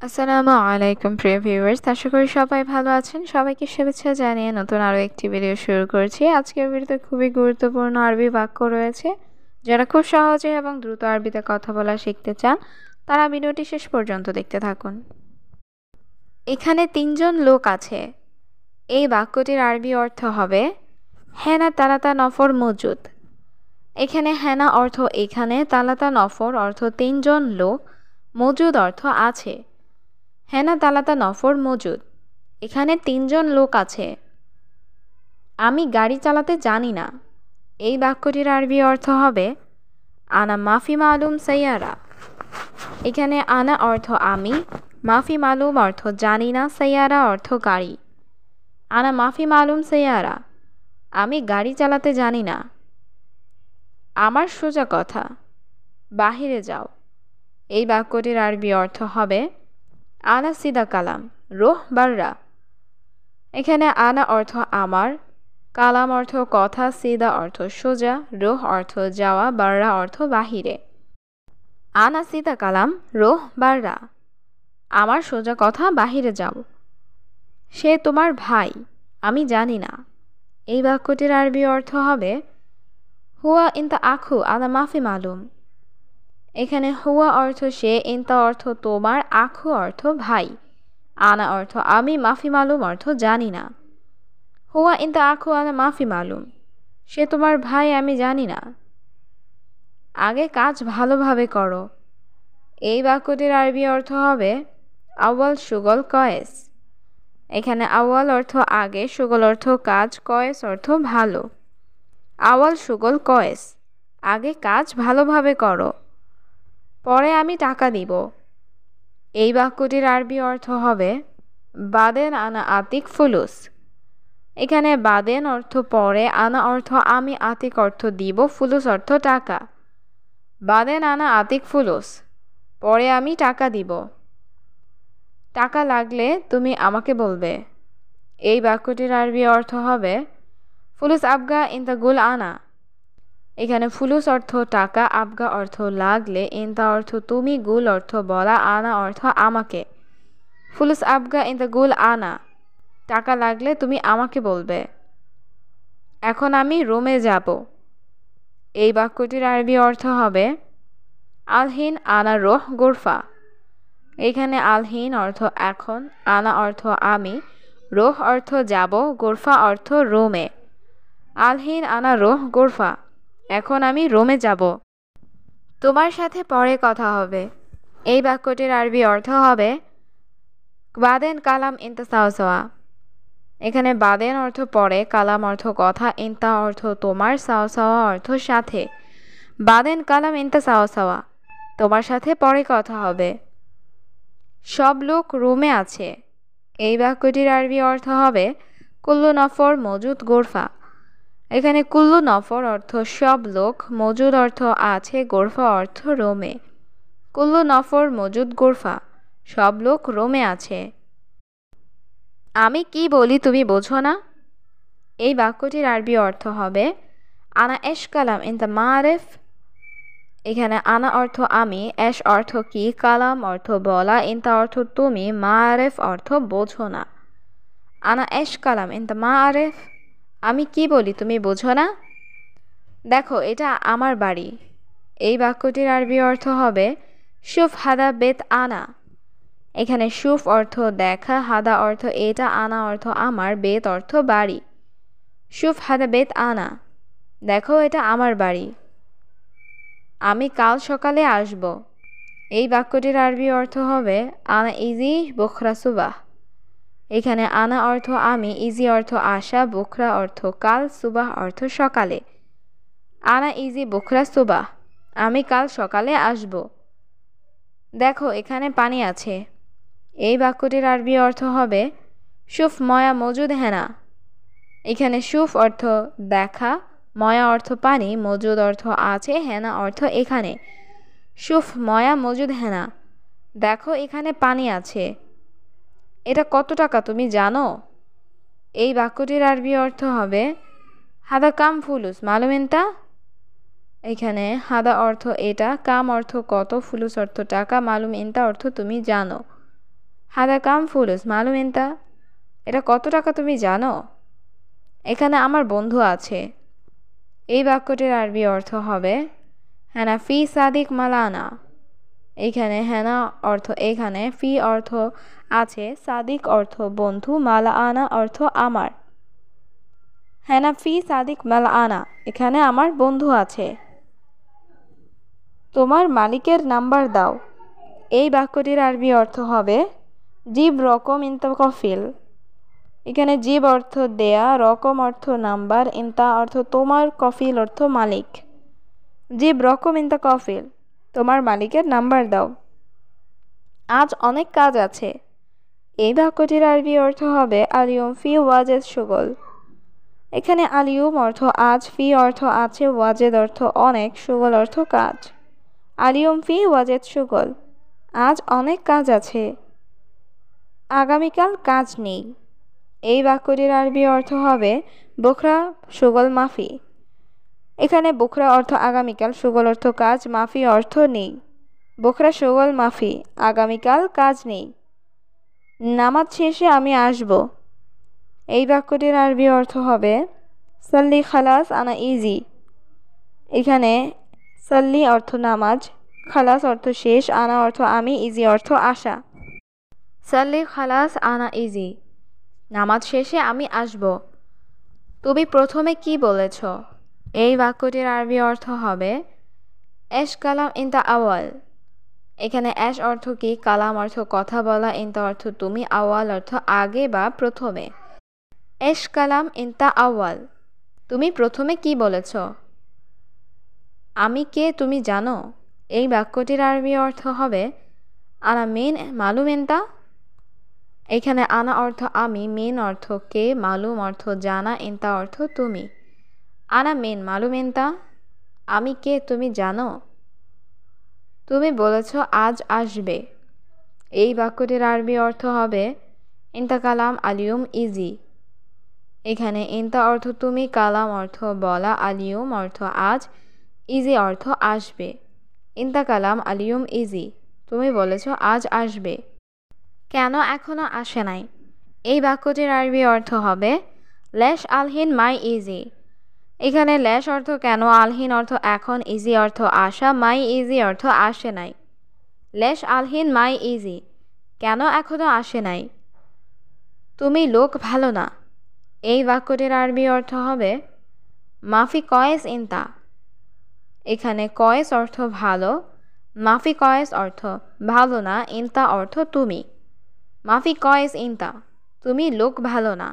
আসসালামু আলাইকুম প্রিয় ভিউয়ার্স, আশা করি সবাই ভালো আছেন। সবাইকে শুভেচ্ছা জানিয়ে নতুন আরও একটি ভিডিও শুরু করছি। আজকের ভিডিওতে খুবই গুরুত্বপূর্ণ আরবি বাক্য রয়েছে। যারা খুব সহজে এবং দ্রুত আরবিতে কথা বলা শিখতে চান তারা ভিডিওটি শেষ পর্যন্ত দেখতে থাকুন। এখানে তিনজন লোক আছে। এই বাক্যটির আরবি অর্থ হবে হেনা তালাতা নফর মজুদ। এখানে হেনা অর্থ এখানে, তালাতা নফর অর্থ তিনজন লোক, মজুদ অর্থ আছে। হেনা তালাতা নফর মজুদ, এখানে তিনজন লোক আছে। আমি গাড়ি চালাতে জানি না। এই বাক্যটির আরবি অর্থ হবে আনা মাফি মালুম সাইয়ারা। এখানে আনা অর্থ আমি, মাফি মালুম অর্থ জানি না, সাইয়ারা অর্থ গাড়ি। আনা মাফি মালুম সাইয়ারা, আমি গাড়ি চালাতে জানি না। আমার সোজা কথা, বাহিরে যাও। এই বাক্যটির আরবি অর্থ হবে আনা সিদা কালাম রোহ বাররা। এখানে আনা অর্থ আমার, কালাম অর্থ কথা, সিদা অর্থ সোজা, রোহ অর্থ যাওয়া, বাররা অর্থ বাহিরে। আনা সিদা কালাম রোহ বাররা, আমার সোজা কথা, বাহিরে যাও। সে তোমার ভাই, আমি জানি না। এই বাক্যটির আরবি অর্থ হবে হুয়া ইনতা আখু আনা মাফি মালুম। এখানে হুয়া অর্থ সে, ইনতা অর্থ তোমার, আখু অর্থ ভাই, আনা অর্থ আমি, মাফি মালুম অর্থ জানি না। হুয়া ইনতা আখু আনা মাফি মালুম, সে তোমার ভাই, আমি জানি না। আগে কাজ ভালোভাবে করো। এই বাক্যটির আরবি অর্থ হবে আউয়াল শুগল কয়েস। এখানে আউয়াল অর্থ আগে, শুগল অর্থ কাজ, কয়েস অর্থ ভালো। আউয়াল শুগল কয়েস, আগে কাজ ভালোভাবে করো। পরে আমি টাকা দিব। এই বাক্যটির আরবি অর্থ হবে বাদেন আনা আতিক ফুলুস। এখানে বাদেন অর্থ পরে, আনা অর্থ আমি, আতিক অর্থ দিব, ফুলুস অর্থ টাকা। বাদেন আনা আতিক ফুলুস, পরে আমি টাকা দিব। টাকা লাগলে তুমি আমাকে বলবে। এই বাক্যটির আরবি অর্থ হবে ফুলুস আবগা ইনতা গুল আনা। এখানে ফুলুস অর্থ টাকা, আবগা অর্থ লাগলে, ইনতা অর্থ তুমি, গুল অর্থ বলা, আনা অর্থ আমাকে। ফুলুস আবগা ইনতা গুল আনা, টাকা লাগলে তুমি আমাকে বলবে। এখন আমি রোমে যাব। এই বাক্যটির আরবি অর্থ হবে আলহিন আনা রোহ গোরফা। এখানে আলহিন অর্থ এখন, আনা অর্থ আমি, রোহ অর্থ যাব, গোরফা অর্থ রোমে। আলহিন আনা রোহ গোরফা, এখন আমি রোমে যাব। তোমার সাথে পরে কথা হবে। এই বাক্যটির আরবি অর্থ হবে বাদেন কালাম ইনতা সাওসাওয়া। এখানে বাদেন অর্থ পরে, কালাম অর্থ কথা, ইনতা অর্থ তোমার, সাওসাওয়া অর্থ সাথে। বাদেন কালাম ইনতা সাওসাওয়া, তোমার সাথে পরে কথা হবে। সব লোক রুমে আছে। এই বাক্যটির আরবি অর্থ হবে কুল্লু নফর মজুদ গোরফা। এখানে কুল্লু নফর অর্থ সব লোক, মজুদ অর্থ আছে, গোরফা অর্থ রোমে। কুল্লু নফর মজুদ গোরফা, সব লোক রোমে আছে। আমি কি বলি তুমি বোঝো না। এই বাক্যটির আরবি অর্থ হবে আনা এশ কালাম ইনতা মারেফ। এখানে আনা অর্থ আমি, এশ অর্থ কি, কালাম অর্থ বলা, ইনতা অর্থ তুমি, মারেফ অর্থ বোঝো না। আনা এশ কালাম ইনতা মারেফ, আমি কি বলি তুমি বোঝো না। দেখো এটা আমার বাড়ি। এই বাক্যটির আরবি অর্থ হবে শুফ হাদা বেত আনা। এখানে শুফ অর্থ দেখা, হাদা অর্থ এটা, আনা অর্থ আমার, বেত অর্থ বাড়ি। শুফ হাদা বেত আনা, দেখো এটা আমার বাড়ি। আমি কাল সকালে আসব। এই বাক্যটির আরবি অর্থ হবে আনা ইজি বুখরা সুবাহ। এখানে আনা অর্থ আমি, ইজি অর্থ আসা, বুখরা অর্থ কাল, সুবাহ অর্থ সকালে। আনা ইজি বুখরা সুবাহ, আমি কাল সকালে আসব। দেখো এখানে পানি আছে। এই বাক্যটির আরবি অর্থ হবে শুফ ময়া মজুদ হেনা। এখানে শুফ অর্থ দেখা, ময়া অর্থ পানি, মজুদ অর্থ আছে, হেনা অর্থ এখানে। শুফ ময়া মজুদ হেনা, দেখো এখানে পানি আছে। এটা কত টাকা তুমি জানো। এই বাক্যটির আরবি অর্থ হবে হাদা কাম ফুলুস মালুমিনতা। এখানে হাদা অর্থ এটা, কাম অর্থ কত, ফুলুস অর্থ টাকা, মালুম ইনতা অর্থ তুমি জানো। হাদা কাম ফুলুস মালুম ইনতা, এটা কত টাকা তুমি জানো? এখানে আমার বন্ধু আছে। এই বাক্যটির আরবি অর্থ হবে হ্যানা ফি সাদিক মালানা। এইখানে হ্যানা অর্থ এখানে, ফি অর্থ আছে, সাদিক অর্থ বন্ধু, মালা আনা অর্থ আমার। হ্যানা ফি সাদিক মালা আনা, এখানে আমার বন্ধু আছে। তোমার মালিকের নাম্বার দাও। এই বাক্যটির আরবি অর্থ হবে জিব রকম ইনতা কফিল। এখানে জিব অর্থ দেয়া, রকম অর্থ নাম্বার, ইনতা অর্থ তোমার, কফিল অর্থ মালিক। জিব রকম ইনতা কফিল, তোমার মালিকের নাম্বার দাও। আজ অনেক কাজ আছে। এই বাক্যটির আরবি অর্থ হবে আলিয়ম ফি ওয়াজেদ শুগল। এখানে আলিয়ম অর্থ আজ, ফি অর্থ আছে, ওয়াজেদ অর্থ অনেক, শুগল অর্থ কাজ। আলিয়ম ফি ওয়াজেদ শুগল, আজ অনেক কাজ আছে। আগামীকাল কাজ নেই। এই বাক্যটির আরবি অর্থ হবে বুখরা শুগল মাফি। এখানে বুখরা অর্থ আগামীকাল, শুগল অর্থ কাজ, মাফি অর্থ নেই। বুখরা শুগল মাফি, আগামীকাল কাজ নেই। নামাজ শেষে আমি আসব। এই বাক্যটির আরবি অর্থ হবে সাল্লি খালাস আনা ইজি। এখানে সাল্লি অর্থ নামাজ, খালাস অর্থ শেষ, আনা অর্থ আমি, ইজি অর্থ আসা। সাল্লি খালাস আনা ইজি, নামাজ শেষে আমি আসব। তুমি প্রথমে কি বলেছ? এই বাক্যটির আরবি অর্থ হবে এশ কালাম ইনতা আওয়াল। এখানে এশ অর্থ কি, কালাম অর্থ কথা বলা, ইনতা অর্থ তুমি, আওয়াল অর্থ আগে বা প্রথমে। এশ কালাম ইনতা আওয়াল, তুমি প্রথমে কি বলেছ? আমি কে তুমি জানো? এই বাক্যটির আরবি অর্থ হবে আনা মিন মালুম ইনতা। এখানে আনা অর্থ আমি, মিন অর্থ কে, মালুম অর্থ জানা, ইনতা অর্থ তুমি। আনা মিন মালুম ইনতা, আমি কে তুমি জানো? তুমি বলেছ আজ আসবে। এই বাক্যটির আরবি অর্থ হবে ইনতা কালাম আলিয়ুম ইজি। এখানে ইনতা অর্থ তুমি, কালাম অর্থ বলা, আলিয়ুম অর্থ আজ, ইজি অর্থ আসবে। ইনতা কালাম আলিয়ুম ইজি, তুমি বলেছ আজ আসবে। কেন এখনো আসে নাই? এই বাক্যটির আরবি অর্থ হবে লেশ আলহিন মাই ইজি। এখানে লেশ অর্থ কেন, আলহিন অর্থ এখন, ইজি অর্থ আসা, মাই ইজি অর্থ আসে নাই। লেশ আলহিন মাই ইজি, কেন এখনো আসে নাই? তুমি লোক ভালো না। এই বাক্যটির আরবি অর্থ হবে মাফি কয়েস ইনতা। এখানে কয়েস অর্থ ভালো, মাফি কয়েস অর্থ ভালো না, ইনতা অর্থ তুমি। মাফি কয়েস ইনতা, তুমি লোক ভালো না।